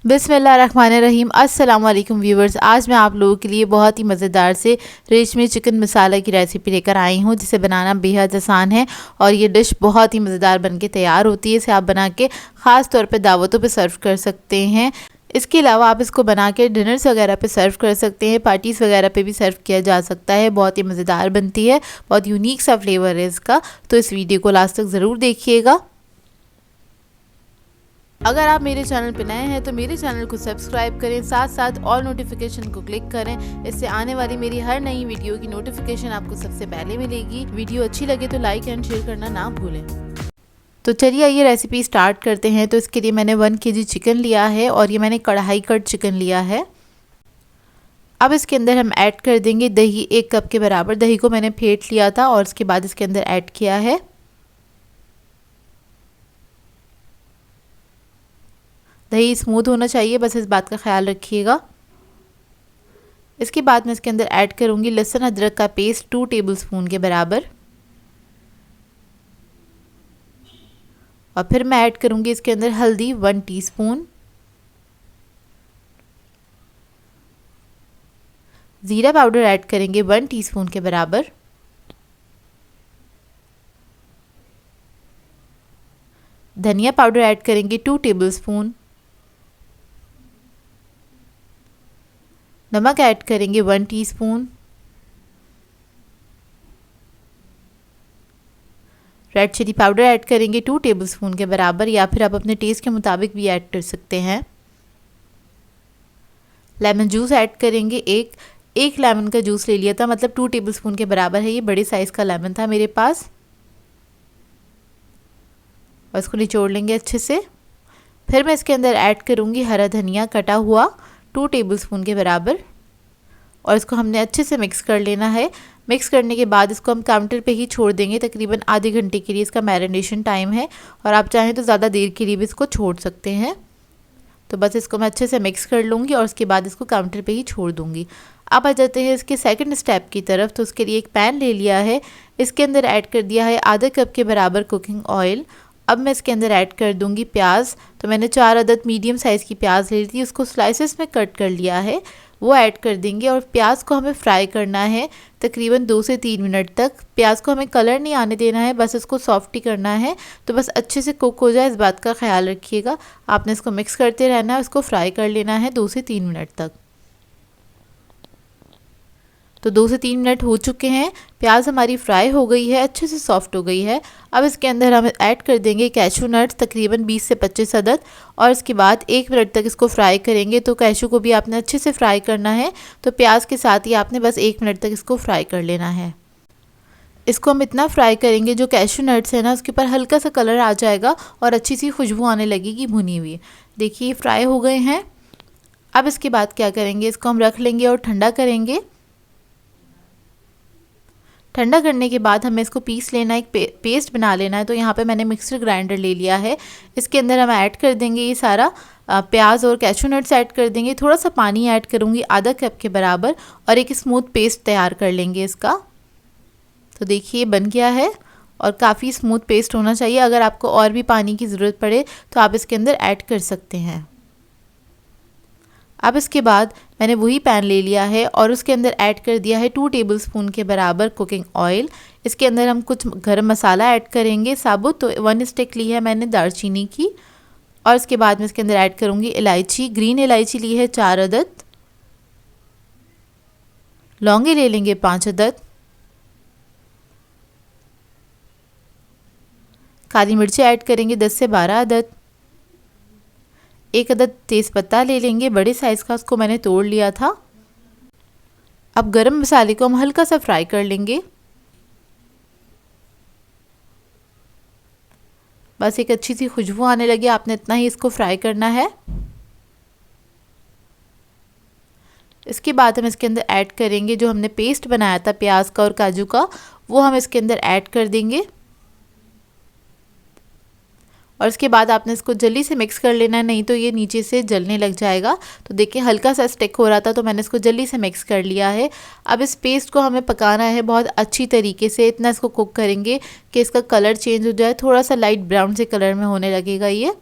बिस्मिल्लाहिर्रहमानिर्रहीम। अस्सलाम वालेकुम व्यूवर्स। आज मैं आप लोगों के लिए बहुत ही मज़ेदार से रेशमी चिकन मसाला की रेसिपी लेकर आई हूँ, जिसे बनाना बेहद आसान है और ये डिश बहुत ही मज़ेदार बनके तैयार होती है। इसे आप बना के ख़ास तौर पे दावतों पे सर्व कर सकते हैं। इसके अलावा आप इसको बना के डिनर्स वगैरह पे सर्व कर सकते हैं, पार्टीज़ वगैरह पे भी सर्व किया जा सकता है। बहुत ही मज़ेदार बनती है, बहुत यूनिक सा फ्लेवर है इसका। तो इस वीडियो को लास्ट तक ज़रूर देखिएगा। अगर आप मेरे चैनल पर नए हैं तो मेरे चैनल को सब्सक्राइब करें, साथ साथ ऑल नोटिफिकेशन को क्लिक करें। इससे आने वाली मेरी हर नई वीडियो की नोटिफिकेशन आपको सबसे पहले मिलेगी। वीडियो अच्छी लगे तो लाइक एंड शेयर करना ना भूलें। तो चलिए ये रेसिपी स्टार्ट करते हैं। तो इसके लिए मैंने 1 kg चिकन लिया है और ये मैंने कढ़ाई कट चिकन लिया है। अब इसके अंदर हम ऐड कर देंगे दही। 1 कप के बराबर दही को मैंने फेंट लिया था और उसके बाद इसके अंदर ऐड किया है। दही स्मूथ होना चाहिए, बस इस बात का ख्याल रखिएगा। इसके बाद मैं इसके अंदर ऐड करूँगी लहसुन अदरक का पेस्ट 2 टेबलस्पून के बराबर। और फिर मैं ऐड करूँगी इसके अंदर हल्दी 1 टीस्पून, ज़ीरा पाउडर ऐड करेंगे 1 टीस्पून के बराबर, धनिया पाउडर ऐड करेंगे 2 टेबलस्पून, नमक ऐड करेंगे 1 teaspoon, red chili powder add करेंगे 2 टेबलस्पून के बराबर, या फिर आप अपने टेस्ट के मुताबिक भी ऐड कर सकते हैं। लेमन जूस ऐड करेंगे, एक लेमन का जूस ले लिया था, मतलब 2 टेबलस्पून के बराबर है। ये बड़े साइज़ का लेमन था मेरे पास। और इसको निचोड़ लेंगे अच्छे से। फिर मैं इसके अंदर ऐड करूँगी हरा धनिया कटा हुआ 2 टेबलस्पून के बराबर और इसको हमने अच्छे से मिक्स कर लेना है। मिक्स करने के बाद इसको हम काउंटर पे ही छोड़ देंगे, तकरीबन आधे घंटे के लिए इसका मैरिनेशन टाइम है और आप चाहें तो ज़्यादा देर के लिए भी इसको छोड़ सकते हैं। तो बस इसको मैं अच्छे से मिक्स कर लूँगी और उसके बाद इसको काउंटर पे ही छोड़ दूँगी। अब आ जाते हैं इसके सेकंड स्टेप की तरफ। तो उसके लिए एक पैन ले लिया है, इसके अंदर ऐड कर दिया है आधा कप के बराबर कुकिंग ऑयल। अब मैं इसके अंदर ऐड कर दूंगी प्याज। तो मैंने 4 अदद मीडियम साइज़ की प्याज ले ली थी, उसको स्लाइसेस में कट कर लिया है, वो ऐड कर देंगे और प्याज को हमें फ्राई करना है तकरीबन 2 से 3 मिनट तक। प्याज को हमें कलर नहीं आने देना है, बस इसको सॉफ्ट ही करना है। तो बस अच्छे से कुक हो जाए, इस बात का ख्याल रखिएगा। आपने इसको मिक्स करते रहना है, इसको फ्राई कर लेना है 2 से 3 मिनट तक। तो 2 से 3 मिनट हो चुके हैं, प्याज हमारी फ्राई हो गई है, अच्छे से सॉफ्ट हो गई है। अब इसके अंदर हम ऐड कर देंगे कैशू नट्स तकरीबन 20 से 25 अदद और इसके बाद 1 मिनट तक इसको फ्राई करेंगे। तो कैशू को भी आपने अच्छे से फ्राई करना है, तो प्याज के साथ ही आपने बस 1 मिनट तक इसको फ्राई कर लेना है। इसको हम इतना फ्राई करेंगे जो कैशू नट्स है ना, उसके ऊपर हल्का सा कलर आ जाएगा और अच्छी सी खुशबू आने लगेगी भुनी हुई। देखिए फ्राई हो गए हैं। अब इसके बाद क्या करेंगे, इसको हम रख लेंगे और ठंडा करेंगे। ठंडा करने के बाद हमें इसको पीस लेना है, एक पेस्ट बना लेना है। तो यहाँ पे मैंने मिक्सर ग्राइंडर ले लिया है, इसके अंदर हम ऐड कर देंगे ये सारा प्याज और कैशू नट्स ऐड कर देंगे। थोड़ा सा पानी ऐड करूँगी आधा कप के बराबर और एक स्मूथ पेस्ट तैयार कर लेंगे इसका। तो देखिए बन गया है और काफ़ी स्मूथ पेस्ट होना चाहिए। अगर आपको और भी पानी की ज़रूरत पड़े तो आप इसके अंदर ऐड कर सकते हैं। अब इसके बाद मैंने वही पैन ले लिया है और उसके अंदर ऐड कर दिया है 2 टेबलस्पून के बराबर कुकिंग ऑयल। इसके अंदर हम कुछ गरम मसाला ऐड करेंगे साबुत। तो 1 स्टिक ली है मैंने दालचीनी की और इसके बाद मैं इसके अंदर ऐड करूँगी इलायची। ग्रीन इलायची ली है 4 अदद, लौंगे ले लेंगे 5 अदद, काली मिर्ची ऐड करेंगे 10 से 12 अदद, 1 अदद तेज़पत्ता ले लेंगे बड़े साइज़ का, उसको मैंने तोड़ लिया था। अब गरम मसाले को हम हल्का सा फ्राई कर लेंगे, बस एक अच्छी सी खुशबू आने लगी, आपने इतना ही इसको फ्राई करना है। इसके बाद हम इसके अंदर ऐड करेंगे जो हमने पेस्ट बनाया था प्याज का और काजू का, वो हम इसके अंदर ऐड कर देंगे और इसके बाद आपने इसको जल्दी से मिक्स कर लेना है, नहीं तो ये नीचे से जलने लग जाएगा। तो देखिए हल्का सा स्टिक हो रहा था, तो मैंने इसको जल्दी से मिक्स कर लिया है। अब इस पेस्ट को हमें पकाना है बहुत अच्छी तरीके से, इतना इसको कुक करेंगे कि इसका कलर चेंज हो जाए, थोड़ा सा लाइट ब्राउन से कलर में होने लगेगा ये।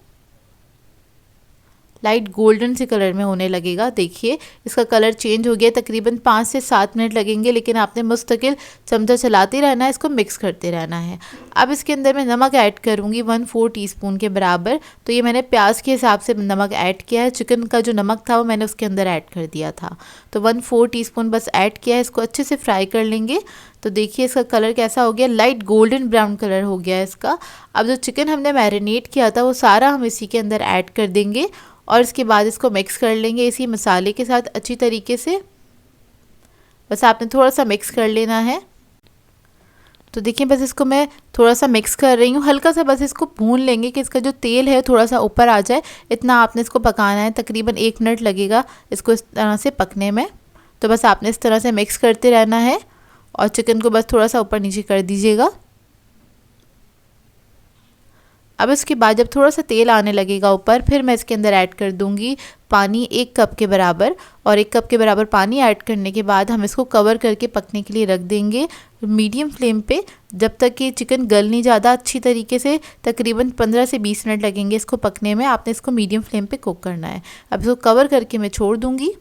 लाइट गोल्डन से कलर में होने लगेगा। देखिए इसका कलर चेंज हो गया। तकरीबन 5 से 7 मिनट लगेंगे, लेकिन आपने मुस्तकिल चमचा चलाते रहना है, इसको मिक्स करते रहना है। अब इसके अंदर मैं नमक ऐड करूँगी 1/4 टीस्पून के बराबर। तो ये मैंने प्याज के हिसाब से नमक ऐड किया है। चिकन का जो नमक था वो मैंने उसके अंदर ऐड कर दिया था, तो 1/4 टीस्पून बस ऐड किया है। इसको अच्छे से फ्राई कर लेंगे। तो देखिए इसका कलर कैसा हो गया, लाइट गोल्डन ब्राउन कलर हो गया है इसका। अब जो चिकन हमने मैरिनेट किया था वो सारा हम इसी के अंदर ऐड कर देंगे और इसके बाद इसको मिक्स कर लेंगे इसी मसाले के साथ अच्छी तरीके से। बस आपने थोड़ा सा मिक्स कर लेना है। तो देखिए बस इसको मैं थोड़ा सा मिक्स कर रही हूँ, हल्का सा बस इसको भून लेंगे कि इसका जो तेल है थोड़ा सा ऊपर आ जाए। इतना आपने इसको पकाना है, तकरीबन 1 मिनट लगेगा इसको इस तरह से पकने में। तो बस आपने इस तरह से मिक्स करते रहना है और चिकन को बस थोड़ा सा ऊपर नीचे कर दीजिएगा। अब इसके बाद जब थोड़ा सा तेल आने लगेगा ऊपर, फिर मैं इसके अंदर ऐड कर दूंगी पानी 1 कप के बराबर। और 1 कप के बराबर पानी ऐड करने के बाद हम इसको कवर करके पकने के लिए रख देंगे मीडियम फ्लेम पे, जब तक कि चिकन गल नहीं ज़्यादा अच्छी तरीके से। तकरीबन 15 से 20 मिनट लगेंगे इसको पकने में। आपने इसको मीडियम फ्लेम पे कुक करना है। अब इसको कवर करके मैं छोड़ दूँगी।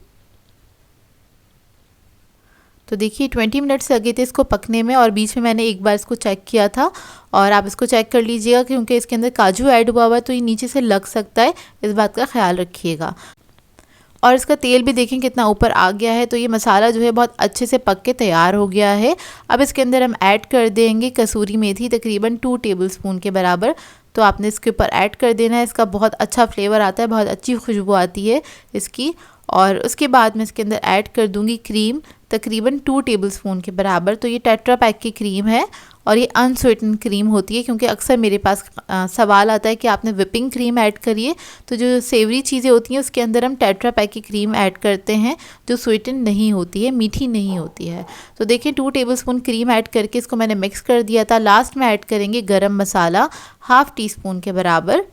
तो देखिए 20 मिनट्स लगे थे इसको पकने में और बीच में मैंने एक बार इसको चेक किया था। और आप इसको चेक कर लीजिएगा क्योंकि इसके अंदर काजू ऐड हुआ है तो ये नीचे से लग सकता है, इस बात का ख्याल रखिएगा। और इसका तेल भी देखें कितना ऊपर आ गया है। तो ये मसाला जो है बहुत अच्छे से पक के तैयार हो गया है। अब इसके अंदर हम ऐड कर देंगे कसूरी मेथी, तकरीबन 2 टेबलस्पून के बराबर। तो आपने इसके ऊपर ऐड कर देना है। इसका बहुत अच्छा फ्लेवर आता है, बहुत अच्छी खुशबू आती है इसकी। और उसके बाद मैं इसके अंदर ऐड कर दूंगी क्रीम, तकरीबन 2 टेबलस्पून के बराबर। तो ये टेट्रा पैक की क्रीम है और ये अनस्वीटेंड क्रीम होती है, क्योंकि अक्सर मेरे पास सवाल आता है कि आपने विपिंग क्रीम ऐड करिए। तो जो सेवरी चीज़ें होती हैं उसके अंदर हम टेट्रा पैक की क्रीम ऐड करते हैं जो स्वीटेंड नहीं होती है, मीठी नहीं होती है। तो देखिए 2 टेबलस्पून क्रीम ऐड करके इसको मैंने मिक्स कर दिया था। लास्ट में ऐड करेंगे गरम मसाला 1/2 टीस्पून के बराबर।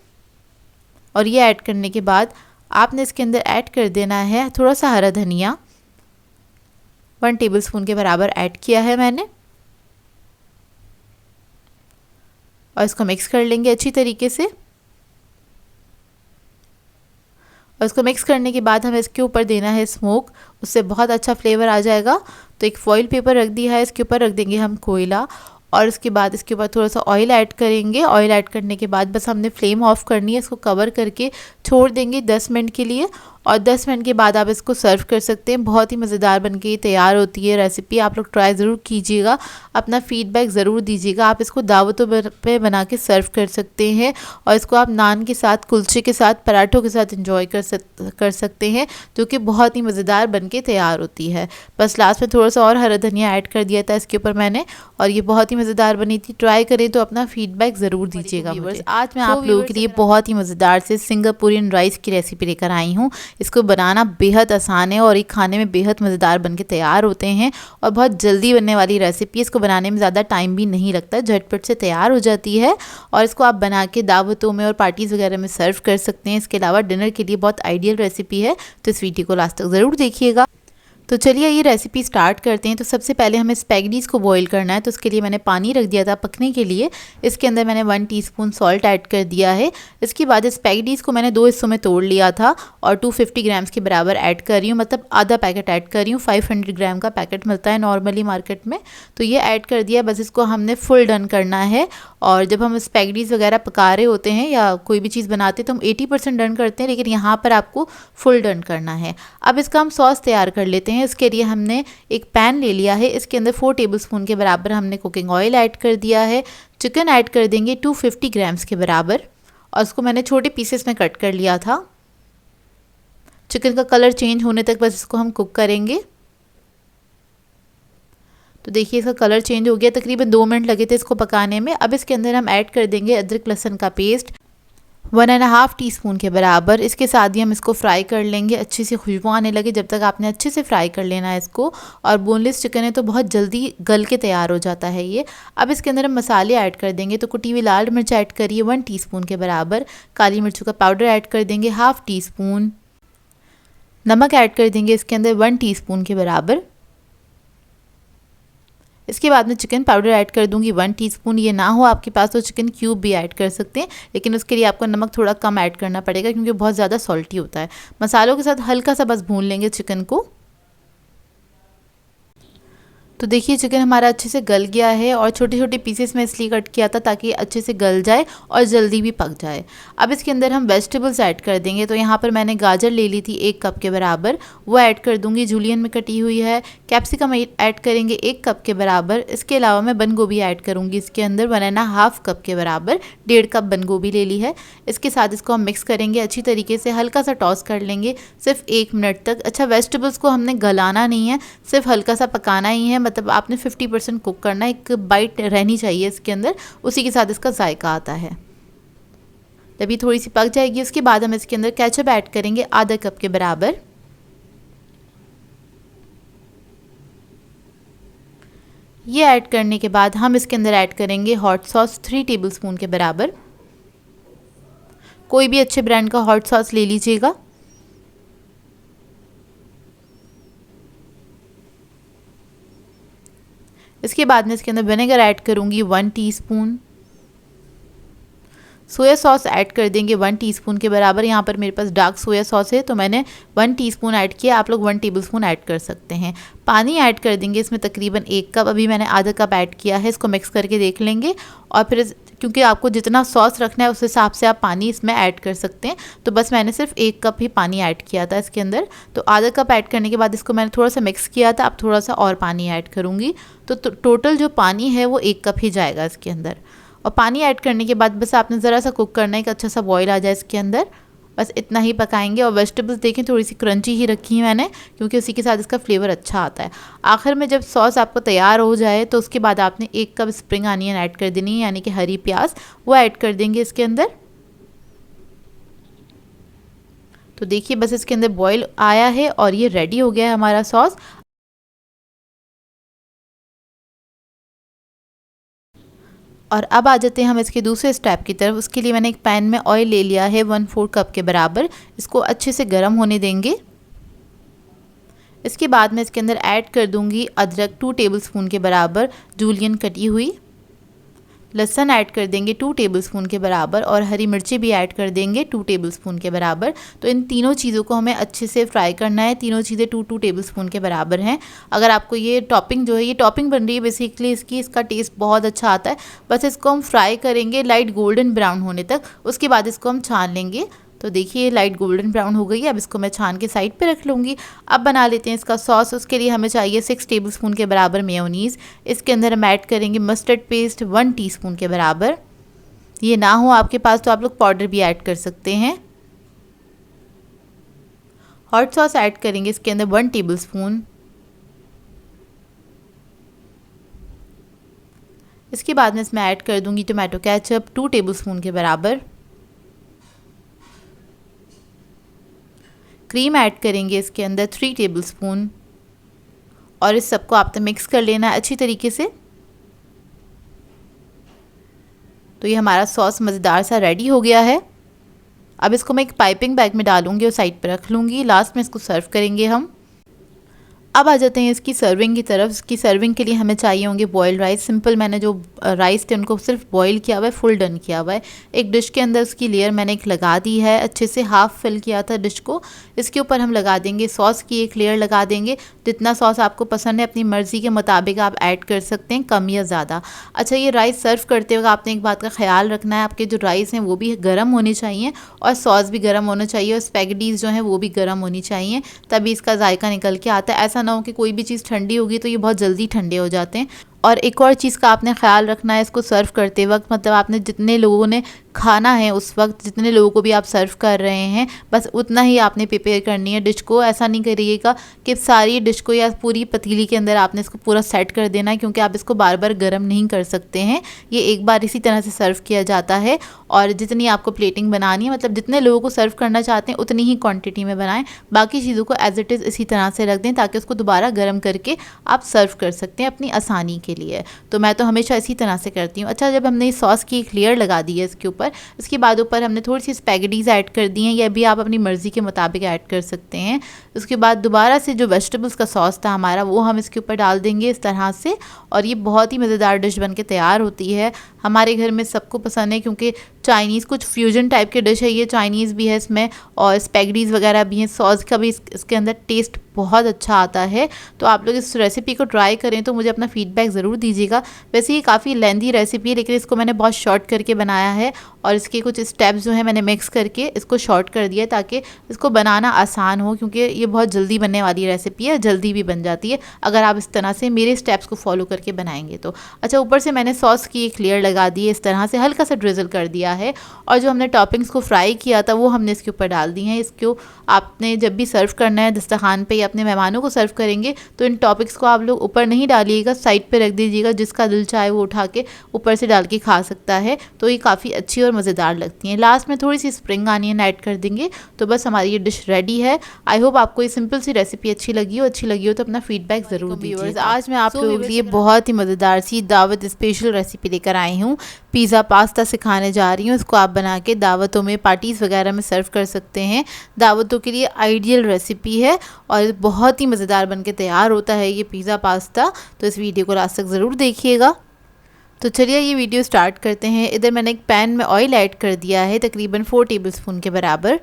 और ये ऐड करने के बाद आपने इसके अंदर ऐड कर देना है थोड़ा सा हरा धनिया, 1 टेबलस्पून के बराबर ऐड किया है मैंने। और इसको मिक्स कर लेंगे अच्छी तरीके से। और इसको मिक्स करने के बाद हमें इसके ऊपर देना है स्मोक, उससे बहुत अच्छा फ्लेवर आ जाएगा। तो एक फॉइल पेपर रख दिया है, इसके ऊपर रख देंगे हम कोयला। और इसके बाद इसके ऊपर थोड़ा सा ऑयल ऐड करेंगे। ऑयल ऐड करने के बाद बस हमने फ्लेम ऑफ करनी है, इसको कवर करके छोड़ देंगे 10 मिनट के लिए। और 10 मिनट के बाद आप इसको सर्व कर सकते हैं। बहुत ही मज़ेदार बनके ये तैयार होती है रेसिपी। आप लोग ट्राई ज़रूर कीजिएगा, अपना फीडबैक ज़रूर दीजिएगा। आप इसको दावतों पे बना के सर्व कर सकते हैं और इसको आप नान के साथ, कुलचे के साथ, पराठों के साथ इंजॉय कर सकते हैं, जो कि बहुत ही मज़ेदार बनके तैयार होती है। बस लास्ट में थोड़ा सा और हरा धनिया ऐड कर दिया था इसके ऊपर मैंने, और ये बहुत ही मज़ेदार बनी थी। ट्राई करें तो अपना फीडबैक ज़रूर दीजिएगा मुझे। आज मैं आप लोगों के लिए बहुत ही मज़ेदार से सिंगापुरियन राइस की रेसिपी लेकर आई हूँ। इसको बनाना बेहद आसान है और ये खाने में बेहद मज़ेदार बनके तैयार होते हैं और बहुत जल्दी बनने वाली रेसिपी। इसको बनाने में ज़्यादा टाइम भी नहीं लगता, झटपट से तैयार हो जाती है। और इसको आप बना के दावतों में और पार्टीज़ वगैरह में सर्व कर सकते हैं। इसके अलावा डिनर के लिए बहुत आइडियल रेसिपी है, तो इस वीडियो को लास्ट तक ज़रूर देखिएगा। तो चलिए ये रेसिपी स्टार्ट करते हैं। तो सबसे पहले हमें स्पैगेटीज़ को बॉईल करना है। तो उसके लिए मैंने पानी रख दिया था पकने के लिए। इसके अंदर मैंने 1 टीस्पून सॉल्ट ऐड कर दिया है। इसके बाद स्पैगेटीज़ को मैंने 2 हिस्सों में तोड़ लिया था और 250 ग्राम्स के बराबर ऐड कर रही हूँ, मतलब आधा पैकेट ऐड कर रही हूँ। 500 ग्राम का पैकेट मिलता है नॉर्मली मार्केट में, तो ये ऐड कर दिया। बस इसको हमने फुल डन करना है। और जब हम स्पैगेटीज़ वगैरह पका रहे होते हैं या कोई भी चीज़ बनाते हैं तो हम 80% डन करते हैं, लेकिन यहाँ पर आपको फुल डन करना है। अब इसका हम सॉस तैयार कर लेते हैं। इसके लिए हमने एक पैन ले लिया है, इसके अंदर 4 टेबलस्पून के बराबर हमने कुकिंग ऑयल ऐड कर दिया है। चिकन ऐड कर देंगे 250 ग्राम्स के बराबर और उसको मैंने छोटे पीसेस में कट कर लिया था। चिकन का कलर चेंज होने तक बस इसको हम कुक करेंगे। तो देखिए इसका कलर चेंज हो गया, तकरीबन 2 मिनट लगे थे इसको पकाने में। अब इसके अंदर हम ऐड कर देंगे अदरक लहसुन का पेस्ट 1.5 टीस्पून के बराबर। इसके साथ ही हम इसको फ्राई कर लेंगे, अच्छी सी खुशबू आने लगे जब तक आपने अच्छे से फ्राई कर लेना है इसको। और बोनलेस चिकन है तो बहुत जल्दी गल के तैयार हो जाता है ये। अब इसके अंदर हम मसाले ऐड कर देंगे। तो कुटी हुई लाल मिर्च ऐड करिए 1 टीस्पून के बराबर। काली मिर्चों का पाउडर ऐड कर देंगे 1/2 टीस्पून। नमक ऐड कर देंगे इसके अंदर 1 टीस्पून के बराबर। इसके बाद में चिकन पाउडर ऐड कर दूंगी 1 टीस्पून। ये ना हो आपके पास तो चिकन क्यूब भी ऐड कर सकते हैं, लेकिन उसके लिए आपको नमक थोड़ा कम ऐड करना पड़ेगा क्योंकि बहुत ज़्यादा सॉल्टी होता है। मसालों के साथ हल्का सा बस भून लेंगे चिकन को। तो देखिए चिकन हमारा अच्छे से गल गया है और छोटे छोटे पीसेस में इसलिए कट किया था ताकि अच्छे से गल जाए और जल्दी भी पक जाए। अब इसके अंदर हम वेजिटेबल्स ऐड कर देंगे। तो यहाँ पर मैंने गाजर ले ली थी 1 कप के बराबर, वो ऐड कर दूंगी, जूलियन में कटी हुई है। कैप्सिकम ऐड करेंगे 1 कप के बराबर। इसके अलावा मैं बंद गोभी ऐड करूँगी इसके अंदर 1.5 कप के बराबर, 1.5 कप बंद गोभी ले ली है। इसके साथ इसको हम मिक्स करेंगे अच्छी तरीके से, हल्का सा टॉस कर लेंगे सिर्फ 1 मिनट तक। अच्छा, वेजिटेबल्स को हमने गलाना नहीं है, सिर्फ हल्का सा पकाना ही है, मतलब आपने 50% कुक करना है, एक बाइट रहनी चाहिए इसके अंदर, उसी के साथ इसका जायका आता है। जब ये थोड़ी सी पक जाएगी उसके बाद हम इसके अंदर केचप ऐड करेंगे आधा कप के बराबर। ये ऐड करने के बाद हम इसके अंदर ऐड करेंगे हॉट सॉस 3 टेबलस्पून के बराबर। कोई भी अच्छे ब्रांड का हॉट सॉस ले लीजिएगा। इसके बाद में इसके अंदर विनेगर ऐड करूँगी 1 टीस्पून। सोया सॉस ऐड कर देंगे 1 टीस्पून के बराबर। यहाँ पर मेरे पास डार्क सोया सॉस है तो मैंने 1 टीस्पून ऐड किया, आप लोग 1 टेबलस्पून ऐड कर सकते हैं। पानी ऐड कर देंगे इसमें तकरीबन 1 कप, अभी मैंने आधा कप ऐड किया है। इसको मिक्स करके देख लेंगे और फिर क्योंकि आपको जितना सॉस रखना है उस हिसाब से आप पानी इसमें ऐड कर सकते हैं। तो बस मैंने सिर्फ 1 कप ही पानी ऐड किया था इसके अंदर। तो आधा कप ऐड करने के बाद इसको मैंने थोड़ा सा मिक्स किया था, अब थोड़ा सा और पानी ऐड करूँगी। तो टोटल जो पानी है वो 1 कप ही जाएगा इसके अंदर। और पानी ऐड करने के बाद बस आपने ज़रा सा कुक करना है कि अच्छा सा बॉईल आ जाए इसके अंदर, बस इतना ही पकाएंगे। और वेजिटेबल्स देखें थोड़ी सी क्रंची ही रखी है मैंने क्योंकि उसी के साथ इसका फ्लेवर अच्छा आता है। आखिर में जब सॉस आपको तैयार हो जाए तो उसके बाद आपने 1 कप स्प्रिंग अनियन ऐड कर देनी है, यानी कि हरी प्याज, वो ऐड कर देंगे इसके अंदर। तो देखिए बस इसके अंदर बॉईल आया है और ये रेडी हो गया है हमारा सॉस। और अब आ जाते हैं हम इसके दूसरे स्टेप की तरफ। उसके लिए मैंने एक पैन में ऑयल ले लिया है 1/4 कप के बराबर। इसको अच्छे से गर्म होने देंगे। इसके बाद मैं इसके अंदर ऐड कर दूंगी अदरक 2 टेबलस्पून के बराबर, जूलियन कटी हुई। लहसुन ऐड कर देंगे 2 टेबलस्पून के बराबर और हरी मिर्ची भी ऐड कर देंगे 2 टेबलस्पून के बराबर। तो इन तीनों चीज़ों को हमें अच्छे से फ्राई करना है। तीनों चीज़ें 2 टेबलस्पून के बराबर हैं। अगर आपको ये टॉपिंग जो है, ये टॉपिंग बन रही है बेसिकली इसकी, इसका टेस्ट बहुत अच्छा आता है। बस इसको हम फ्राई करेंगे लाइट गोल्डन ब्राउन होने तक, उसके बाद इसको हम छान लेंगे। तो देखिए लाइट गोल्डन ब्राउन हो गई है, अब इसको मैं छान के साइड पे रख लूँगी। अब बना लेते हैं इसका सॉस। उसके लिए हमें चाहिए 6 टेबलस्पून के बराबर मेयोनीज़। इसके अंदर हम ऐड करेंगे मस्टर्ड पेस्ट 1 टीस्पून के बराबर। ये ना हो आपके पास तो आप लोग पाउडर भी ऐड कर सकते हैं। हॉट सॉस ऐड करेंगे इसके अंदर 1 टेबलस्पून। इसके बाद में इसमें ऐड कर दूंगी टोमेटो केचप 2 टेबलस्पून के बराबर। क्रीम ऐड करेंगे इसके अंदर 3 टेबलस्पून और इस सबको आपने मिक्स कर लेना है अच्छी तरीके से। तो ये हमारा सॉस मज़ेदार सा रेडी हो गया है। अब इसको मैं एक पाइपिंग बैग में डालूंगी और साइड पर रख लूँगी। लास्ट में इसको सर्व करेंगे हम। अब आ जाते हैं इसकी सर्विंग की तरफ। इसकी सर्विंग के लिए हमें चाहिए होंगे बॉइल्ड राइस। सिंपल मैंने जो राइस थे उनको सिर्फ बॉईल किया हुआ है, फुल डन किया हुआ है। एक डिश के अंदर उसकी लेयर मैंने एक लगा दी है, अच्छे से हाफ़ फिल किया था डिश को। इसके ऊपर हम लगा देंगे सॉस की एक लेयर लगा देंगे। जितना सॉस आपको पसंद है अपनी मर्ज़ी के मुताबिक आप ऐड कर सकते हैं, कम या ज़्यादा। अच्छा, ये राइस सर्व करते वक्त आपने एक बात का ख्याल रखना है, आपके जो राइस हैं वो भी गर्म होने चाहिए और सॉस भी गर्म होना चाहिए और स्पैगेटीज़ जो हैं वो भी गर्म होनी चाहिए, तभी इसका जायका निकल के आता है। ऐसा ना हो कि कोई भी चीज़ ठंडी होगी तो ये बहुत जल्दी ठंडे हो जाते हैं। और एक और चीज़ का आपने ख्याल रखना है इसको सर्व करते वक्त, मतलब आपने जितने लोगों ने खाना है उस वक्त, जितने लोगों को भी आप सर्व कर रहे हैं, बस उतना ही आपने प्रिपेयर करनी है डिश को। ऐसा नहीं करिएगा कि सारी डिश को या पूरी पतीली के अंदर आपने इसको पूरा सेट कर देना है, क्योंकि आप इसको बार बार गर्म नहीं कर सकते हैं। ये एक बार इसी तरह से सर्व किया जाता है। और जितनी आपको प्लेटिंग बनानी है, मतलब जितने लोगों को सर्व करना चाहते हैं उतनी ही क्वान्टिटी में बनाएं। बाकी चीज़ों को एज इट इज़ इसी तरह से रख दें ताकि उसको दोबारा गर्म करके आप सर्व कर सकते हैं अपनी आसानी के लिए। लिए। तो मैं तो हमेशा इसी तरह से करती हूँ। अच्छा, जब हमने सॉस की एक लेयर लगा दी है इसके ऊपर, इसके बाद ऊपर हमने थोड़ी सी स्पैगेटीज़ ऐड कर दी हैं, या भी आप अपनी मर्ज़ी के मुताबिक ऐड कर सकते हैं। उसके बाद दोबारा से जो वेजिटेबल्स का सॉस था हमारा, वो हम इसके ऊपर डाल देंगे इस तरह से, और ये बहुत ही मज़ेदार डिश बन के तैयार होती है। हमारे घर में सबको पसंद है, क्योंकि चाइनीज़ कुछ फ्यूजन टाइप की डिश है ये, चाइनीज़ भी है इसमें और स्पैगेटीज़ वगैरह भी हैं, सॉस का भी इसके अंदर टेस्ट बहुत अच्छा आता है। तो आप लोग इस रेसिपी को ट्राई करें तो मुझे अपना फीडबैक ज़रूर दीजिएगा। वैसे ये काफ़ी लेंदी रेसिपी है, लेकिन इसको मैंने बहुत शॉर्ट करके बनाया है, और इसके कुछ स्टेप्स जो हैं मैंने मिक्स करके इसको शॉर्ट कर दिया ताकि इसको बनाना आसान हो, क्योंकि ये बहुत जल्दी बनने वाली रेसिपी है, जल्दी भी बन जाती है अगर आप इस तरह से मेरे स्टेप्स को फॉलो करके बनाएंगे तो। अच्छा, ऊपर से मैंने सॉस की एक लेयर लगा दी है इस तरह से, हल्का सा ड्रिजल कर दिया है, और जो हमने टॉपिंग्स को फ्राई किया था वो हमने इसके ऊपर डाल दी हैं। इसको आपने जब भी सर्व करना है दस्तरखान पे या अपने मेहमानों को सर्व करेंगे तो इन टॉपिक्स को आप लोग ऊपर नहीं डालिएगा, साइड पे रख दीजिएगा, जिसका दिल चाहे वो उठा के ऊपर से डाल के खा सकता है। तो ये काफ़ी अच्छी और मज़ेदार लगती हैं। लास्ट में थोड़ी सी स्प्रिंग अनियन ऐड कर देंगे तो बस हमारी ये डिश रेडी है। आई होप आपको ये सिंपल सी रेसिपी अच्छी लगी हो तो अपना फीडबैक ज़रूर दीजिएगा। आज मैं आप लोगों के लिए बहुत ही मज़ेदार सी दावत स्पेशल रेसिपी लेकर आई हूँ। पिज़्ज़ा पास्ता सिखाने जा रही हूँ। इसको आप बना के दावतों में, पार्टीज़ वगैरह में सर्व कर सकते हैं। दावतों के लिए आइडियल रेसिपी है और बहुत ही मज़ेदार बनके तैयार होता है ये पिज़्ज़ा पास्ता। तो इस वीडियो को लास्ट तक ज़रूर देखिएगा। तो चलिए ये वीडियो स्टार्ट करते हैं। इधर मैंने एक पैन में ऑयल ऐड कर दिया है तकरीबन 4 टेबलस्पून के बराबर।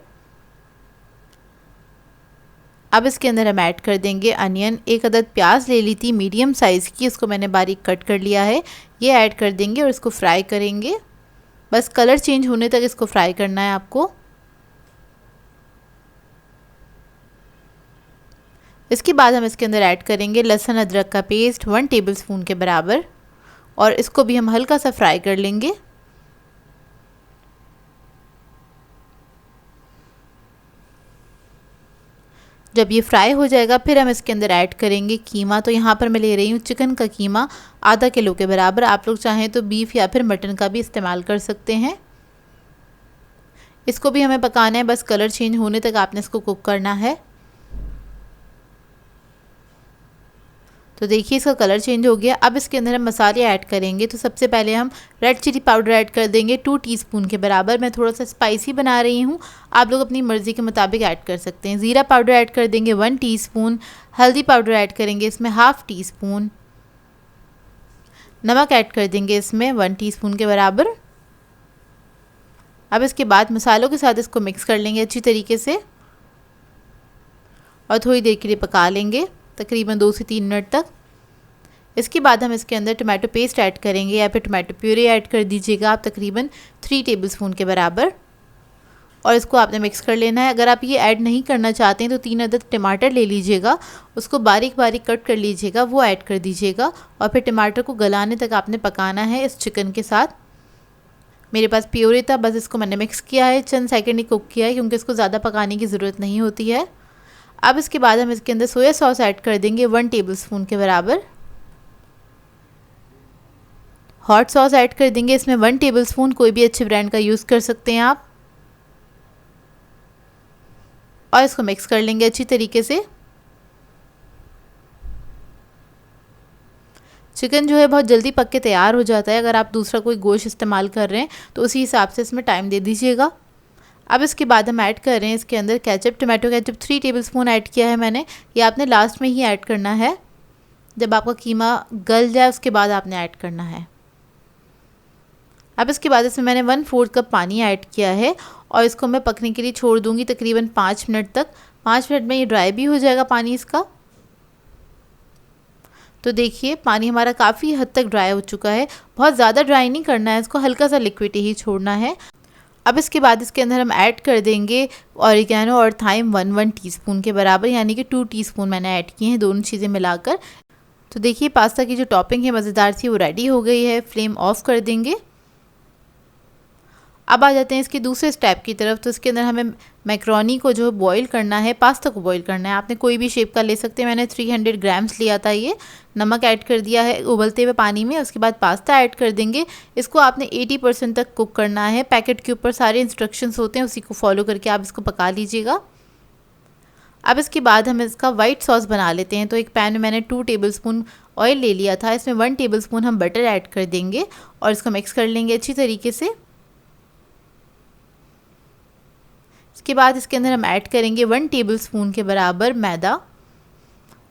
अब इसके अंदर हम ऐड कर देंगे अनियन। एक अदद प्याज ले ली थी मीडियम साइज़ की, इसको मैंने बारीक कट कर लिया है। ये ऐड कर देंगे और इसको फ्राई करेंगे। बस कलर चेंज होने तक इसको फ्राई करना है आपको। इसके बाद हम इसके अंदर ऐड करेंगे लहसुन अदरक का पेस्ट 1 टेबलस्पून के बराबर, और इसको भी हम हल्का सा फ्राई कर लेंगे। जब ये फ्राई हो जाएगा फिर हम इसके अंदर ऐड करेंगे कीमा। तो यहाँ पर मैं ले रही हूँ चिकन का कीमा आधा किलो के बराबर। आप लोग चाहें तो बीफ या फिर मटन का भी इस्तेमाल कर सकते हैं। इसको भी हमें पकाना है, बस कलर चेंज होने तक आपने इसको कुक करना है। तो देखिए इसका कलर चेंज हो गया। अब इसके अंदर हम मसाले ऐड करेंगे। तो सबसे पहले हम रेड चिली पाउडर ऐड कर देंगे 2 टीस्पून के बराबर। मैं थोड़ा सा स्पाइसी बना रही हूँ, आप लोग अपनी मर्ज़ी के मुताबिक ऐड कर सकते हैं। ज़ीरा पाउडर ऐड कर देंगे 1 टीस्पून। हल्दी पाउडर ऐड करेंगे इसमें 1/2 टीस्पून। नमक ऐड कर देंगे इसमें 1 टीस्पून के बराबर। अब इसके बाद मसालों के साथ इसको मिक्स कर लेंगे अच्छी तरीके से और थोड़ी देर के लिए पका लेंगे, तकरीबन 2 से 3 मिनट तक। इसके बाद हम इसके अंदर टमाटो पेस्ट ऐड करेंगे या फिर टमाटो प्यूरी ऐड कर दीजिएगा आप, तकरीबन 3 टेबलस्पून के बराबर, और इसको आपने मिक्स कर लेना है। अगर आप ये ऐड नहीं करना चाहते हैं तो 3 अदद टमाटर ले लीजिएगा, उसको बारीक बारीक कट कर लीजिएगा, वो ऐड कर दीजिएगा और फिर टमाटर को गलाने तक आपने पकाना है इस चिकन के साथ। मेरे पास प्यूरी था, बस इसको मैंने मिक्स किया है, चंद सेकंड ही कुक किया है क्योंकि इसको ज़्यादा पकाने की ज़रूरत नहीं होती है। अब इसके बाद हम इसके अंदर सोया सॉस ऐड कर देंगे 1 टेबलस्पून के बराबर। हॉट सॉस ऐड कर देंगे इसमें 1 टेबलस्पून, कोई भी अच्छे ब्रांड का यूज़ कर सकते हैं आप, और इसको मिक्स कर लेंगे अच्छी तरीके से। चिकन जो है बहुत जल्दी पक के तैयार हो जाता है। अगर आप दूसरा कोई गोश्त इस्तेमाल कर रहे हैं तो उसी हिसाब से इसमें टाइम दे दीजिएगा। अब इसके बाद हम ऐड कर रहे हैं इसके अंदर ketchup, tomato ketchup 3 tablespoon add किया है मैंने। ये आपने लास्ट में ही ऐड करना है, जब आपका कीमा गल जाए उसके बाद आपने ऐड करना है। अब इसके बाद इसमें मैंने 1/4 कप पानी ऐड किया है और इसको मैं पकने के लिए छोड़ दूँगी तकरीबन 5 मिनट तक। 5 मिनट में ये ड्राई भी हो जाएगा पानी इसका। तो देखिए पानी हमारा काफ़ी हद तक ड्राई हो चुका है, बहुत ज़्यादा ड्राई नहीं करना है इसको, हल्का सा लिक्विड ही छोड़ना है। अब इसके बाद इसके अंदर हम ऐड कर देंगे ऑरिगेनो और थाइम 1 टीस्पून के बराबर, यानी कि 2 टीस्पून मैंने ऐड किए हैं दोनों चीज़ें मिलाकर। तो देखिए पास्ता की जो टॉपिंग है मज़ेदार सी वो रेडी हो गई है। फ्लेम ऑफ कर देंगे। अब आ जाते हैं इसके दूसरे स्टेप की तरफ। तो इसके अंदर हमें मैक्रोनी को जो बॉईल करना है, पास्ता को बॉईल करना है। आपने कोई भी शेप का ले सकते हैं, मैंने 300 ग्राम्स लिया था ये। नमक ऐड कर दिया है उबलते हुए पानी में। उसके बाद पास्ता ऐड कर देंगे। इसको आपने 80% तक कुक करना है। पैकेट के ऊपर सारे इंस्ट्रक्शंस होते हैं, उसी को फॉलो करके आप इसको पका लीजिएगा। अब इसके बाद हम इसका वाइट सॉस बना लेते हैं। तो एक पैन में मैंने 2 टेबलस्पून ऑयल ले लिया था, इसमें 1 टेबलस्पून हम बटर ऐड कर देंगे और इसको मिक्स कर लेंगे अच्छी तरीके से। इसके बाद इसके अंदर हम ऐड करेंगे 1 टेबलस्पून के बराबर मैदा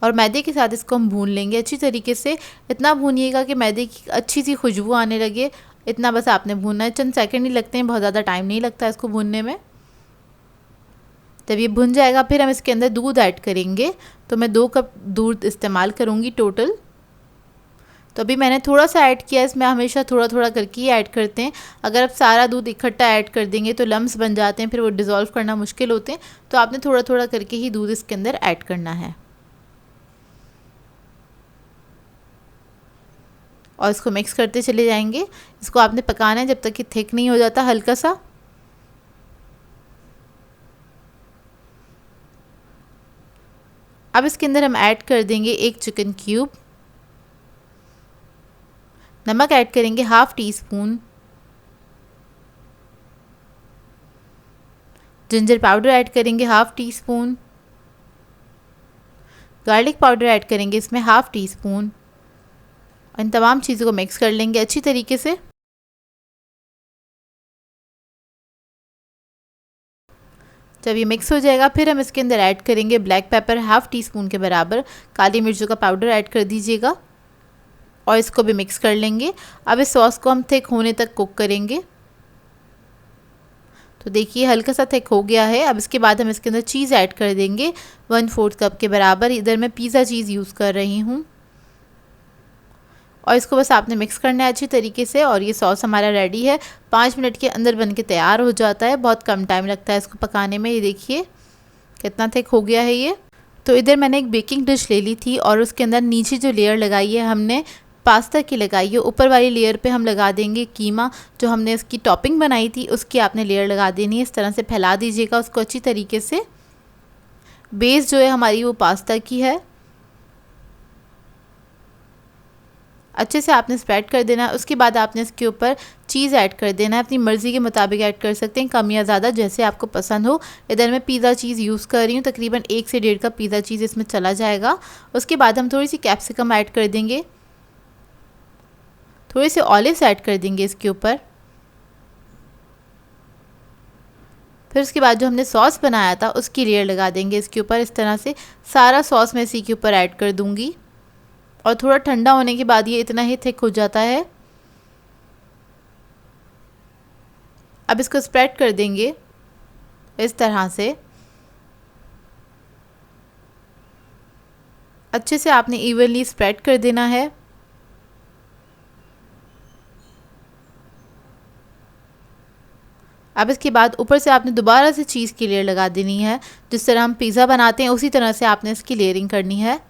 और मैदे के साथ इसको हम भून लेंगे अच्छी तरीके से। इतना भूनिएगा कि मैदे की अच्छी सी खुशबू आने लगे, इतना बस आपने भूनना है। चंद सेकंड ही लगते हैं, बहुत ज़्यादा टाइम नहीं लगता इसको भूनने में। जब ये भुन जाएगा फिर हम इसके अंदर दूध ऐड करेंगे। तो मैं 2 कप दूध इस्तेमाल करूँगी टोटल। तो अभी मैंने थोड़ा सा ऐड किया, इसमें हमेशा थोड़ा थोड़ा करके ही ऐड करते हैं। अगर आप सारा दूध इकट्ठा ऐड कर देंगे तो लम्स बन जाते हैं, फिर वो डिज़ोल्व करना मुश्किल होते हैं। तो आपने थोड़ा थोड़ा करके ही दूध इसके अंदर ऐड करना है और इसको मिक्स करते चले जाएंगे। इसको आपने पकाना है जब तक कि थिक नहीं हो जाता हल्का सा। अब इसके अंदर हम ऐड कर देंगे 1 चिकन क्यूब, नमक ऐड करेंगे 1/2 टीस्पून, जिंजर पाउडर ऐड करेंगे 1/2 टीस्पून, गार्लिक पाउडर ऐड करेंगे इसमें 1/2 टीस्पून। इन तमाम चीज़ों को मिक्स कर लेंगे अच्छी तरीके से। जब ये मिक्स हो जाएगा फिर हम इसके अंदर ऐड करेंगे ब्लैक पेपर 1/2 टीस्पून के बराबर, काली मिर्चों का पाउडर ऐड कर दीजिएगा और इसको भी मिक्स कर लेंगे। अब इस सॉस को हम थिक होने तक कुक करेंगे। तो देखिए हल्का सा थिक हो गया है। अब इसके बाद हम इसके अंदर चीज़ ऐड कर देंगे 1/4 कप के बराबर। इधर मैं पिज़्ज़ा चीज़ यूज़ कर रही हूँ और इसको बस आपने मिक्स करना है अच्छी तरीके से और ये सॉस हमारा रेडी है। 5 मिनट के अंदर बन के तैयार हो जाता है, बहुत कम टाइम लगता है इसको पकाने में। ये देखिए कितना थिक हो गया है ये। तो इधर मैंने एक बेकिंग डिश ले ली थी और उसके अंदर नीचे जो लेयर लगाई है हमने पास्ता की लगाई है, ऊपर वाली लेयर पे हम लगा देंगे कीमा। जो हमने इसकी टॉपिंग बनाई थी उसकी आपने लेयर लगा देनी है। इस तरह से फैला दीजिएगा उसको अच्छी तरीके से। बेस जो है हमारी वो पास्ता की है, अच्छे से आपने स्प्रेड कर देना है। उसके बाद आपने इसके ऊपर चीज़ ऐड कर देना है, अपनी मर्ज़ी के मुताबिक ऐड कर सकते हैं, कम या ज़्यादा जैसे आपको पसंद हो। इधर मैं पिज़्ज़ा चीज़ यूज़ कर रही हूँ, तकरीबन 1 से 1.5 कप पिज़्ज़ा चीज़ इसमें चला जाएगा। उसके बाद हम थोड़ी सी कैप्सिकम ऐड कर देंगे, थोड़े से ऑलिव्स ऐड कर देंगे इसके ऊपर। फिर उसके बाद जो हमने सॉस बनाया था उसकी लेयर लगा देंगे इसके ऊपर। इस तरह से सारा सॉस मैं इसी के ऊपर ऐड कर दूँगी और थोड़ा ठंडा होने के बाद ये इतना ही थिक हो जाता है। अब इसको स्प्रेड कर देंगे इस तरह से। अच्छे से आपने इवनली स्प्रेड कर देना है। अब इसके बाद ऊपर से आपने दोबारा से चीज़ की लेयर लगा देनी है। जिस तरह हम पिज़्ज़ा बनाते हैं उसी तरह से आपने इसकी लेयरिंग करनी है।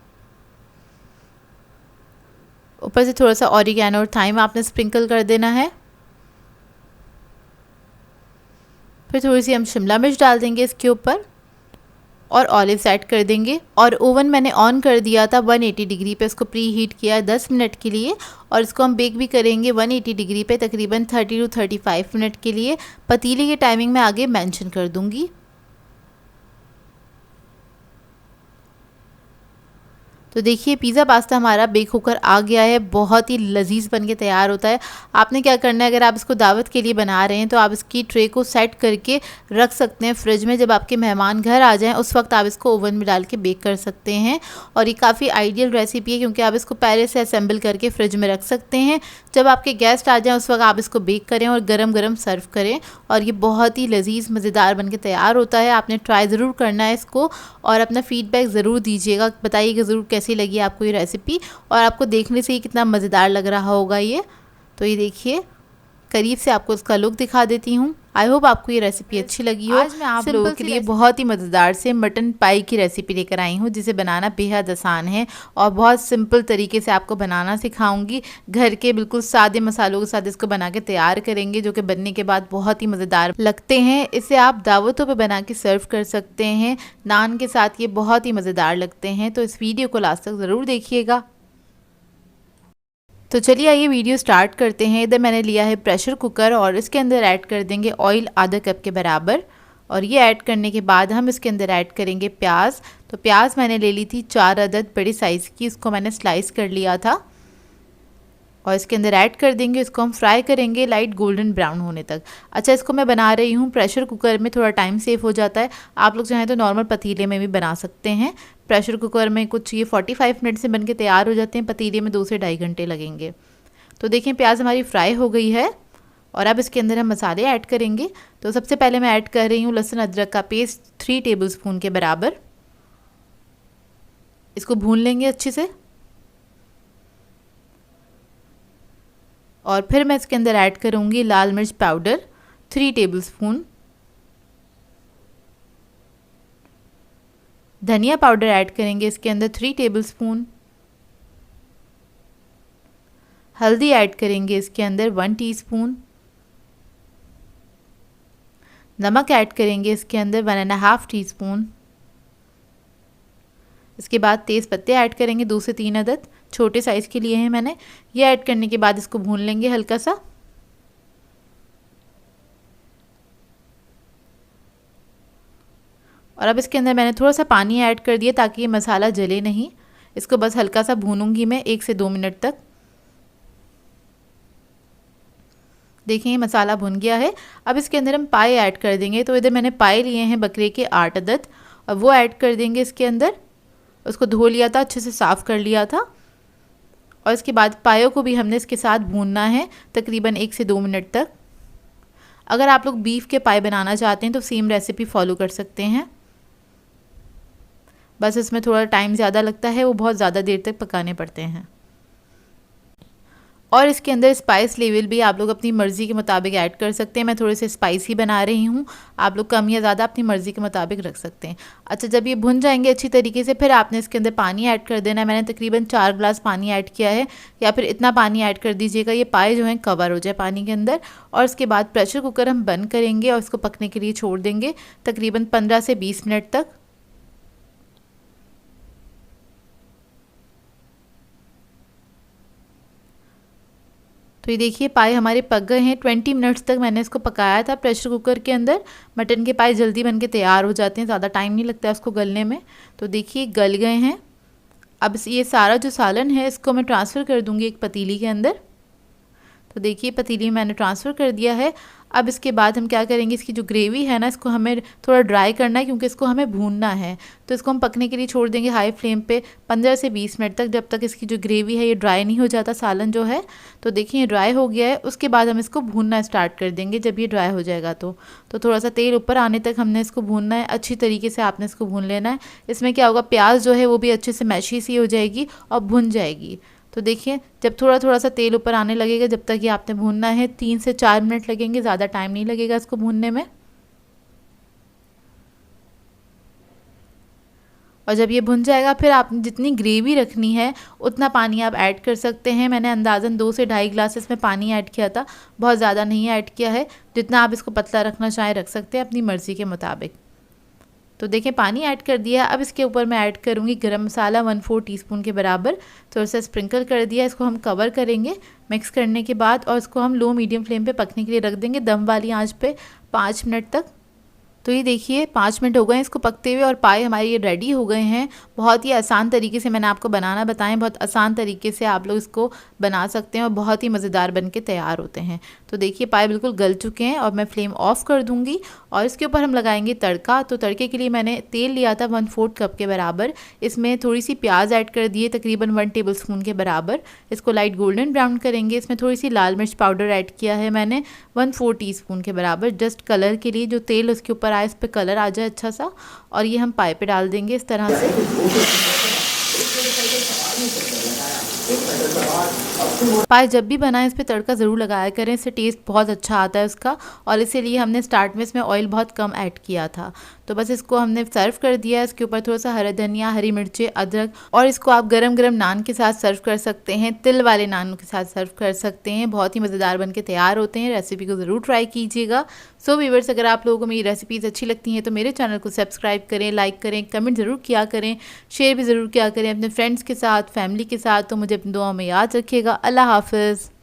ऊपर से थोड़ा सा ऑरिगेनो और थाइम आपने स्प्रिंकल कर देना है। फिर थोड़ी सी हम शिमला मिर्च डाल देंगे इसके ऊपर और ऑलिव्स ऐड कर देंगे। और ओवन मैंने ऑन कर दिया था 180 डिग्री पे, इसको प्री हीट किया है 10 मिनट के लिए और इसको हम बेक भी करेंगे 180 डिग्री पे तकरीबन 30 to 35 मिनट के लिए। पतीले की टाइमिंग मैं आगे मेंशन कर दूंगी। तो देखिए पिज़्ज़ा पास्ता हमारा बेक होकर आ गया है, बहुत ही लजीज बन के तैयार होता है। आपने क्या करना है, अगर आप इसको दावत के लिए बना रहे हैं तो आप इसकी ट्रे को सेट करके रख सकते हैं फ्रिज में। जब आपके मेहमान घर आ जाएं उस वक्त आप इसको ओवन में डाल के बेक कर सकते हैं और ये काफ़ी आइडियल रेसिपी है क्योंकि आप इसको पहले से असेंबल करके फ्रिज में रख सकते हैं। जब आपके गेस्ट आ जाएँ उस वक्त आप इसको बेक करें और गरम गरम सर्व करें और ये बहुत ही लजीज मज़ेदार बन के तैयार होता है। आपने ट्राई ज़रूर करना है इसको और अपना फ़ीडबैक ज़रूर दीजिएगा, बताइएगा ज़रूर कैसी लगी आपको ये रेसिपी और आपको देखने से ही कितना मज़ेदार लग रहा होगा ये। तो ये देखिए करीब से आपको इसका लुक दिखा देती हूँ। आई होप आपको ये रेसिपी अच्छी लगी हो। आज मैं आप लोगों के लिए बहुत ही मज़ेदार से मटन पाई की रेसिपी लेकर आई हूँ जिसे बनाना बेहद आसान है और बहुत सिंपल तरीके से आपको बनाना सिखाऊंगी। घर के बिल्कुल सादे मसालों के साथ इसको बना के तैयार करेंगे जो कि बनने के बाद बहुत ही मज़ेदार लगते हैं। इसे आप दावतों पर बना के सर्व कर सकते हैं, नान के साथ ये बहुत ही मज़ेदार लगते हैं। तो इस वीडियो को लास्ट तक ज़रूर देखिएगा। तो चलिए आइए वीडियो स्टार्ट करते हैं। इधर मैंने लिया है प्रेशर कुकर और इसके अंदर ऐड कर देंगे ऑयल आधा कप के बराबर और ये ऐड करने के बाद हम इसके अंदर ऐड करेंगे प्याज। तो प्याज मैंने ले ली थी 4 अदद बड़ी साइज़ की, इसको मैंने स्लाइस कर लिया था और इसके अंदर ऐड कर देंगे। इसको हम फ्राई करेंगे लाइट गोल्डन ब्राउन होने तक। अच्छा, इसको मैं बना रही हूँ प्रेशर कुकर में, थोड़ा टाइम सेव हो जाता है। आप लोग चाहें तो नॉर्मल पतीले में भी बना सकते हैं। प्रेशर कुकर में कुछ ये 45 मिनट से बन के तैयार हो जाते हैं, पतीले में 2 से ढाई घंटे लगेंगे। तो देखिए प्याज हमारी फ्राई हो गई है और अब इसके अंदर हम मसाले ऐड करेंगे। तो सबसे पहले मैं ऐड कर रही हूँ लहसुन अदरक का पेस्ट 3 टेबलस्पून के बराबर। इसको भून लेंगे अच्छे से और फिर मैं इसके अंदर ऐड करूँगी लाल मिर्च पाउडर 3 टेबलस्पून, धनिया पाउडर ऐड करेंगे इसके अंदर 3 टेबलस्पून, हल्दी ऐड करेंगे इसके अंदर 1 टीस्पून, नमक ऐड करेंगे इसके अंदर 1.5 टीस्पून। इसके बाद तेज़ पत्ते ऐड करेंगे 2 से 3 अदद, छोटे साइज़ के लिए हैं मैंने। ये ऐड करने के बाद इसको भून लेंगे हल्का सा। और अब इसके अंदर मैंने थोड़ा सा पानी ऐड कर दिया ताकि ये मसाला जले नहीं। इसको बस हल्का सा भूनूंगी मैं 1 से 2 मिनट तक। देखिए मसाला भुन गया है। अब इसके अंदर हम पाए ऐड कर देंगे। तो इधर मैंने पाए लिए हैं बकरे के 8 अदद और वो ऐड कर देंगे इसके अंदर। उसको धो लिया था, अच्छे से साफ़ कर लिया था और इसके बाद पायों को भी हमने इसके साथ भूनना है तकरीबन 1 से 2 मिनट तक। अगर आप लोग बीफ के पाए बनाना चाहते हैं तो सेम रेसिपी फॉलो कर सकते हैं, बस इसमें थोड़ा टाइम ज़्यादा लगता है, वो बहुत ज़्यादा देर तक पकाने पड़ते हैं। और इसके अंदर स्पाइस लेवल भी आप लोग अपनी मर्ज़ी के मुताबिक ऐड कर सकते हैं। मैं थोड़े से स्पाइसी बना रही हूँ, आप लोग कम या ज़्यादा अपनी मर्ज़ी के मुताबिक रख सकते हैं। अच्छा, जब ये भुन जाएंगे अच्छी तरीके से, फिर आपने इसके अंदर पानी ऐड कर देना है। मैंने तकरीबन 4 गिलास पानी ऐड किया है, या फिर इतना पानी ऐड कर दीजिएगा ये पाए जो हैं कवर हो जाए पानी के अंदर। और उसके बाद प्रेशर कुकर हम बंद करेंगे और इसको पकने के लिए छोड़ देंगे तकरीबन 15 से 20 मिनट तक। तो ये देखिए पाए हमारे पक गए हैं। 20 मिनट्स तक मैंने इसको पकाया था प्रेशर कुकर के अंदर। मटन के पाए जल्दी बन के तैयार हो जाते हैं, ज़्यादा टाइम नहीं लगता है उसको गलने में। तो देखिए गल गए हैं। अब ये सारा जो सालन है इसको मैं ट्रांसफ़र कर दूँगी एक पतीली के अंदर। तो देखिए पतीली में मैंने ट्रांसफ़र कर दिया है। अब इसके बाद हम क्या करेंगे, इसकी जो ग्रेवी है ना इसको हमें थोड़ा ड्राई करना है क्योंकि इसको हमें भूनना है। तो इसको हम पकने के लिए छोड़ देंगे हाई फ्लेम पे 15 से 20 मिनट तक, जब तक इसकी जो ग्रेवी है ये ड्राई नहीं हो जाता सालन जो है। तो देखिए ये ड्राई हो गया है। उसके बाद हम इसको भूनना स्टार्ट कर देंगे जब ये ड्राई हो जाएगा। तो थोड़ा सा तेल ऊपर आने तक हमने इसको भूनना है, अच्छी तरीके से आपने इसको भून लेना है। इसमें क्या होगा, प्याज जो है वो भी अच्छे से मैशी सी हो जाएगी और भुन जाएगी। तो देखिए जब थोड़ा थोड़ा सा तेल ऊपर आने लगेगा, जब तक ये आपने भूनना है 3 से 4 मिनट लगेंगे, ज़्यादा टाइम नहीं लगेगा इसको भूनने में। और जब ये भुन जाएगा फिर आपने जितनी ग्रेवी रखनी है उतना पानी आप ऐड कर सकते हैं। मैंने अंदाज़न 2 से ढाई गिलास इसमें पानी ऐड किया था, बहुत ज़्यादा नहीं ऐड किया है। जितना आप इसको पतला रखना चाहें रख सकते हैं अपनी मर्ज़ी के मुताबिक। तो देखिए पानी ऐड कर दिया। अब इसके ऊपर मैं ऐड करूँगी गरम मसाला 1/4 टीस्पून के बराबर, थोड़ा सा स्प्रिंकल कर दिया। इसको हम कवर करेंगे मिक्स करने के बाद और इसको हम लो मीडियम फ्लेम पे पकने के लिए रख देंगे दम वाली आंच पे 5 मिनट तक। तो ये देखिए 5 मिनट हो गए इसको पकते हुए और पाए हमारे ये रेडी हो गए हैं। बहुत ही आसान तरीके से मैंने आपको बनाना बताएं, बहुत आसान तरीके से आप लोग इसको बना सकते हैं और बहुत ही मज़ेदार बन के तैयार होते हैं। तो देखिए पाए बिल्कुल गल चुके हैं और मैं फ्लेम ऑफ कर दूंगी और इसके ऊपर हम लगाएंगे तड़का। तो तड़के के लिए मैंने तेल लिया था 1/4 कप के बराबर। इसमें थोड़ी सी प्याज ऐड कर दिए तकरीबन 1 टेबलस्पून के बराबर। इसको लाइट गोल्डन ब्राउन करेंगे। इसमें थोड़ी सी लाल मिर्च पाउडर ऐड किया है मैंने 1/4 टीस्पून के बराबर, जस्ट कलर के लिए, जो तेल उसके ऊपर आए इस पर कलर आ जाए अच्छा सा। और ये हम पाए पे डाल देंगे इस तरह से। पाए जब भी बनाएं इस पे तड़का ज़रूर लगाया करें, इससे टेस्ट बहुत अच्छा आता है उसका। और इसीलिए हमने स्टार्ट में इसमें ऑयल बहुत कम ऐड किया था। तो बस इसको हमने सर्व कर दिया। इसके ऊपर थोड़ा सा हरा धनिया, हरी मिर्चें, अदरक, और इसको आप गरम गरम नान के साथ सर्व कर सकते हैं, तिल वाले नान के साथ सर्व कर सकते हैं। बहुत ही मज़ेदार बन के तैयार होते हैं। रेसिपी को ज़रूर ट्राई कीजिएगा। सो व्यूअर्स, अगर आप लोगों को मेरी रेसिपीज़ अच्छी लगती हैं तो मेरे चैनल को सब्सक्राइब करें, लाइक करें, कमेंट ज़रूर किया करें, शेयर भी ज़रूर किया करें अपने फ्रेंड्स के साथ, फैमिली के साथ। तो मुझे अपनी दुआओं में याद रखिएगा। अल्लाह हाफ़िज़।